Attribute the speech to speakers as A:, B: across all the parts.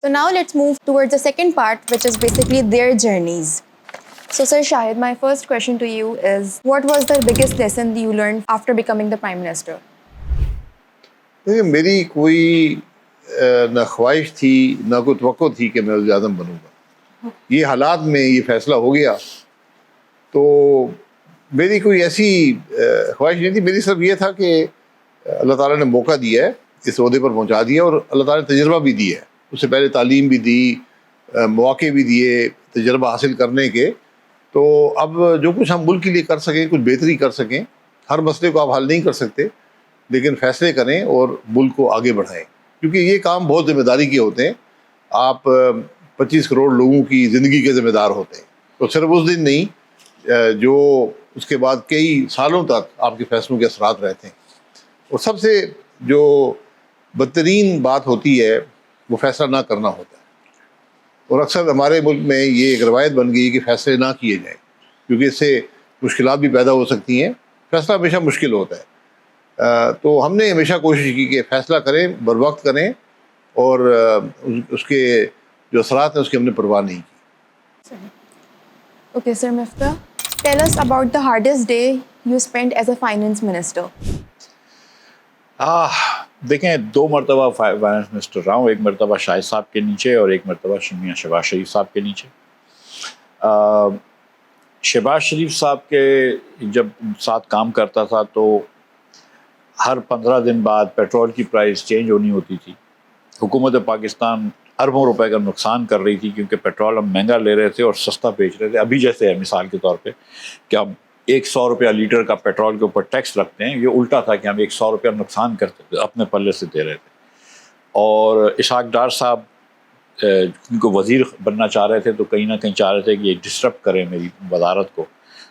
A: So now let's move towards the second part, which is basically their journeys. So Sir Shahid, my first question to you is, what was the biggest lesson you learned after becoming the Prime Minister?
B: دیکھیے میری کوئی نہ خواہش تھی نہ کوئی توقع تھی کہ میں وزیر اعظم بنوں گا. یہ حالات میں یہ فیصلہ ہو گیا تو میری کوئی ایسی خواہش نہیں تھی. میری صرف یہ تھا کہ اللہ تعالیٰ نے موقع دیا ہے, اس عہدے پر پہنچا دیا, اور اللہ تعالیٰ نے تجربہ بھی دیا ہے. اس سے پہلے تعلیم بھی دی, مواقع بھی دیے تجربہ حاصل کرنے کے. تو اب جو کچھ ہم ملک کے لیے کر سکیں, کچھ بہتری کر سکیں. ہر مسئلے کو آپ حل نہیں کر سکتے, لیکن فیصلے کریں اور ملک کو آگے بڑھائیں, کیونکہ یہ کام بہت ذمہ داری کے ہوتے ہیں. آپ 25 کروڑ لوگوں کی زندگی کے ذمہ دار ہوتے ہیں, تو صرف اس دن نہیں, جو اس کے بعد کئی سالوں تک آپ کے فیصلوں کے اثرات رہتے ہیں. اور سب سے جو بدترین بات ہوتی ہے وہ فیصلہ نہ کرنا ہوتا ہے. اور اکثر ہمارے ملک میں یہ ایک روایت بن گئی کہ فیصلے نہ کیے جائیں, کیونکہ اس سے مشکلات بھی پیدا ہو سکتی ہیں. فیصلہ ہمیشہ مشکل ہوتا ہے. تو ہم نے ہمیشہ کوشش کی کہ فیصلہ کریں, بر وقت کریں, اور اس کے جو اثرات ہیں اس کی ہم نے پرواہ نہیں کی.
A: Okay, Sir Miftah, tell us about the hardest day you spent as a finance minister.
C: دیکھیں 2 مرتبہ فائنانس منسٹر رہا ہوں, ایک مرتبہ شاہد صاحب کے نیچے اور ایک مرتبہ میاں شہباز شریف صاحب کے نیچے. شہباز شریف صاحب کے جب ساتھ کام کرتا تھا تو ہر 15 دن بعد پیٹرول کی پرائس چینج ہونی ہوتی تھی. حکومت پاکستان اربوں روپے کا نقصان کر رہی تھی, کیونکہ پیٹرول ہم مہنگا لے رہے تھے اور سستا بیچ رہے تھے. ابھی جیسے ہے مثال کے طور پہ کہ ہم 100 روپیہ لیٹر کا پیٹرول کے اوپر ٹیکس رکھتے ہیں, یہ الٹا تھا کہ ہم 100 روپیہ نقصان کرتے تھے, اپنے پلے سے دے رہے تھے. اور اسحاق ڈار صاحب ان کو وزیر بننا چاہ رہے تھے, تو کہیں نہ کہیں چاہ رہے تھے کہ یہ ڈسٹرب کریں میری وزارت کو.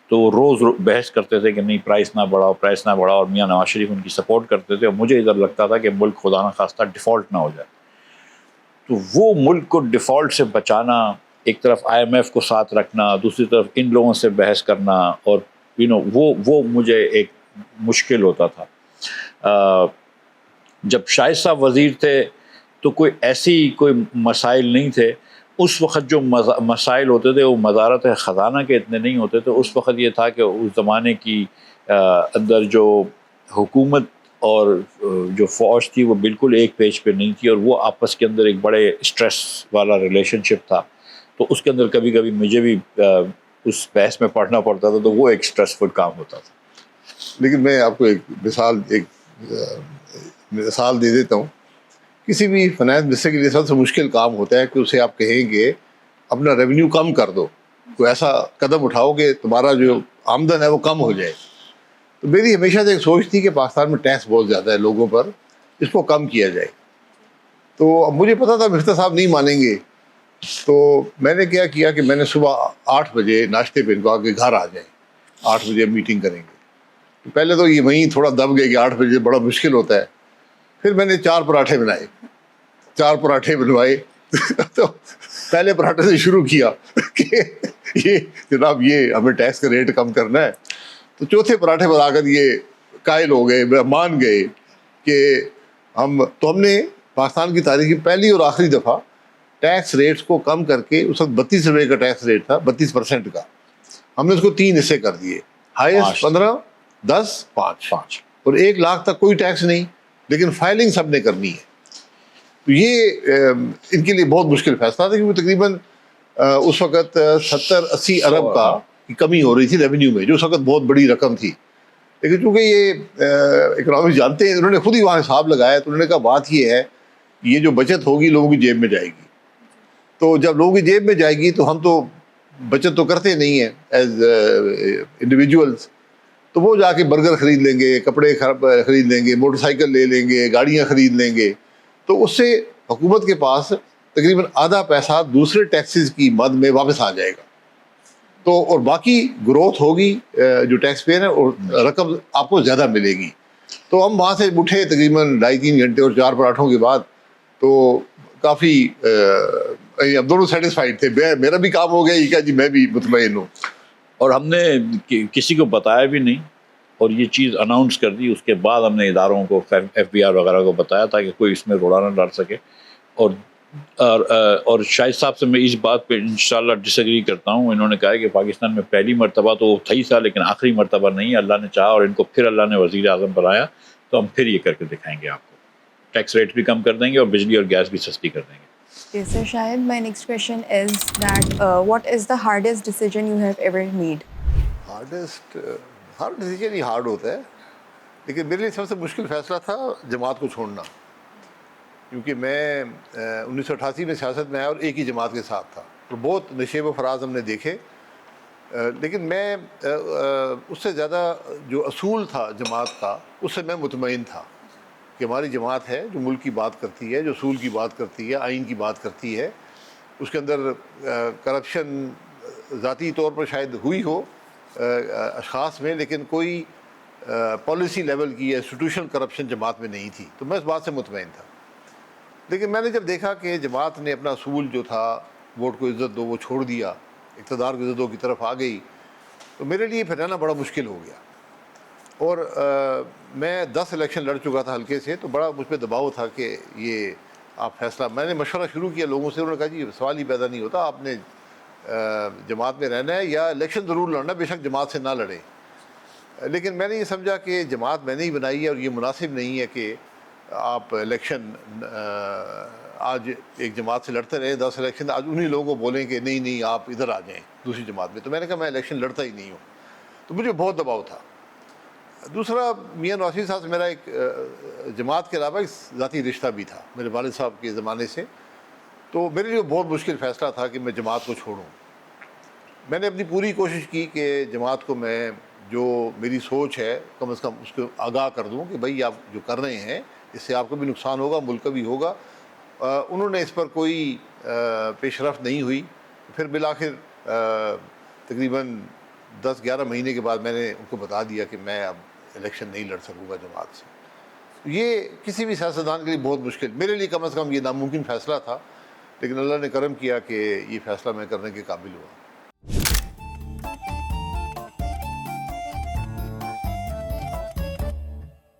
C: تو وہ روز بحث کرتے تھے کہ نہیں پرائس نہ بڑھاؤ, پرائس نہ بڑھاؤ, اور میاں نواز شریف ان کی سپورٹ کرتے تھے. اور مجھے ادھر لگتا تھا کہ ملک خدا نہ خواستہ ڈیفالٹ نہ ہو جائے. تو وہ ملک کو ڈیفالٹ سے بچانا, ایک طرف IMF کو ساتھ رکھنا, دوسری طرف ان لوگوں سے بحث کرنا, اور وہ مجھے ایک مشکل ہوتا تھا. جب شاہد صاحب وزیر تھے تو کوئی مسائل نہیں تھے. اس وقت جو مسائل ہوتے تھے وہ وزارت خزانہ کے اتنے نہیں ہوتے تھے. اس وقت یہ تھا کہ اس زمانے کی اندر جو حکومت اور جو فوج تھی وہ بالکل ایک پیج پہ نہیں تھی, اور وہ آپس کے اندر ایک بڑے اسٹریس والا ریلیشن شپ تھا. تو اس کے اندر کبھی کبھی مجھے بھی اس بحث میں پڑھنا پڑتا تھا, تو وہ ایک اسٹریسفل کام ہوتا تھا.
B: لیکن میں آپ کو ایک مثال دے دیتا ہوں. کسی بھی فائنانس منسٹر کے لیے سب سے مشکل کام ہوتا ہے کہ اسے آپ کہیں گے اپنا ریونیو کم کر دو, کوئی ایسا قدم اٹھاؤ کہ تمہارا جو آمدن ہے وہ کم ہو جائے. تو میری ہمیشہ سے ایک سوچ تھی کہ پاکستان میں ٹیکس بہت زیادہ ہے لوگوں پر, اس کو کم کیا جائے. تو اب مجھے پتا تھا مفتہ صاحب نہیں مانیں گے, تو میں نے کیا کہ میں نے صبح 8 بجے ناشتے پہ ان کو آ کے گھر آ جائیں, 8 بجے میٹنگ کریں گے. تو پہلے تو یہ وہیں تھوڑا دب گئے کہ 8 بجے بڑا مشکل ہوتا ہے. پھر میں نے 4 پراٹھے بنائے, 4 پراٹھے بنوائے. تو پہلے پراٹھے سے شروع کیا کہ یہ جناب یہ ہمیں ٹیکس کا ریٹ کم کرنا ہے. تو چوتھے پراٹھے پر آ کر یہ قائل ہو گئے, مان گئے کہ ہم نے پاکستان کی تاریخ کی پہلی اور آخری دفعہ ٹیکس ریٹس کو کم کر کے, اس وقت 32 روپے کا ٹیکس ریٹ تھا, 32% کا, ہم نے اس کو 3 حصے کر دیے, ہائیسٹ 15, 10, 5, اور 1 لاکھ تک کوئی ٹیکس نہیں, لیکن فائلنگ سب نے کرنی ہے. تو یہ ان کے لیے بہت مشکل فیصلہ تھا, کیونکہ تقریباً اس وقت 70-80 ارب کا کمی ہو رہی تھی ریونیو میں, جو اس وقت بہت بڑی رقم تھی. لیکن چونکہ یہ اکنامکس جانتے ہیں, انہوں نے خود ہی وہاں حساب لگایا. تو انہوں نے کہا بات یہ ہے یہ جو بچت ہوگی لوگوں کی جیب میں جائے گی. تو جب لوگوں کی جیب میں جائے گی تو ہم تو بچت تو کرتے نہیں ہیں ایز انڈیویجولس. تو وہ جا کے برگر خرید لیں گے, کپڑے خرید لیں گے, موٹر سائیکل لے لیں گے, گاڑیاں خرید لیں گے. تو اس سے حکومت کے پاس تقریباً آدھا پیسہ دوسرے ٹیکسز کی مد میں واپس آ جائے گا. تو اور باقی گروتھ ہوگی جو ٹیکس پیئر ہے, اور رقم آپ کو زیادہ ملے گی. تو ہم وہاں سے اٹھے تقریباً 2.5-3 گھنٹے اور 4 پراٹھوں کے بعد. تو کافی اب دونوں سیٹسفائیڈ تھے, میرا بھی کام ہو گیا, یہ کہا جی میں بھی مطمئن ہوں.
C: اور ہم نے کسی کو بتایا بھی نہیں, اور یہ چیز اناؤنس کر دی. اس کے بعد ہم نے اداروں کو FBR وغیرہ کو بتایا تاکہ کوئی اس میں روڑا نہ ڈال سکے. اور اور شاہد صاحب سے میں اس بات پہ انشاءاللہ ڈس ایگری کرتا ہوں. انہوں نے کہا ہے کہ پاکستان میں پہلی مرتبہ تو تھا ہی تھا لیکن آخری مرتبہ نہیں. اللہ نے چاہا اور ان کو پھر اللہ نے وزیر اعظم بنایا تو ہم پھر یہ کر کے دکھائیں گے آپ کو. ٹیکس ریٹ بھی کم کر دیں گے اور بجلی اور گیس بھی سستی کر دیں گے.
A: Okay, so Shahid, my next question is that what is the hardest decision you have ever made?
B: Hare decision he hard ہوتا ہے لیکن میرے لیے سب سے مشکل فیصلہ تھا جماعت کو چھوڑنا. کیونکہ میں 1988 میں سیاست میں آیا اور ایک ہی جماعت کے ساتھ تھا تو بہت نشیب و فراز ہم نے دیکھے. لیکن میں اس سے زیادہ جو اصول تھا جماعت کا اس سے میں مطمئن تھا کہ ہماری جماعت ہے جو ملک کی بات کرتی ہے, جو اصول کی بات کرتی ہے, آئین کی بات کرتی ہے. اس کے اندر کرپشن ذاتی طور پر شاید ہوئی ہو اشخاص میں, لیکن کوئی پالیسی لیول کی یا انسٹیٹیوشنل کرپشن جماعت میں نہیں تھی. تو میں اس بات سے مطمئن تھا. لیکن میں نے جب دیکھا کہ جماعت نے اپنا اصول جو تھا ووٹ کو عزت دو وہ چھوڑ دیا, اقتدار کو عزت دو کی طرف آ گئی, تو میرے لیے پھر رہنا بڑا مشکل ہو گیا. اور میں 10 الیکشن لڑ چکا تھا حلقے سے, تو بڑا مجھ پہ دباؤ تھا کہ یہ آپ فیصلہ. میں نے مشورہ شروع کیا لوگوں سے, انہوں نے کہا جی سوال ہی پیدا نہیں ہوتا, آپ نے جماعت میں رہنا ہے یا الیکشن ضرور لڑنا, بے شک جماعت سے نہ لڑیں. لیکن میں نے یہ سمجھا کہ جماعت میں نے ہی بنائی ہے اور یہ مناسب نہیں ہے کہ آپ الیکشن آج ایک جماعت سے لڑتے رہے 10 الیکشن, آج انہی لوگوں کو بولیں کہ نہیں نہیں آپ ادھر آ جائیں دوسری جماعت میں. تو میں نے کہا میں الیکشن لڑتا ہی نہیں ہوں. تو مجھے بہت دباؤ تھا. دوسرا میاں نواز صاحب سے میرا ایک جماعت کے علاوہ ایک ذاتی رشتہ بھی تھا میرے والد صاحب کے زمانے سے. تو میرے لیے بہت مشکل فیصلہ تھا کہ میں جماعت کو چھوڑوں. میں نے اپنی پوری کوشش کی کہ جماعت کو میں جو میری سوچ ہے کم از کم اس کو آگاہ کر دوں کہ بھائی آپ جو کر رہے ہیں اس سے آپ کو بھی نقصان ہوگا, ملک کا بھی ہوگا. انہوں نے اس پر کوئی پیش رفت نہیں ہوئی. پھر بالآخر تقریباً 10-11 مہینے کے بعد میں نے ان کو بتا دیا کہ میں اب الیکشن نہیں لڑ سکوں گا جماعت سے. یہ کسی بھی سیاستدان کے لیے بہت مشکل, میرے لیے کم از کم یہ ناممکن فیصلہ تھا, لیکن اللہ نے کرم کیا کہ یہ فیصلہ میں کرنے کے قابل ہوا.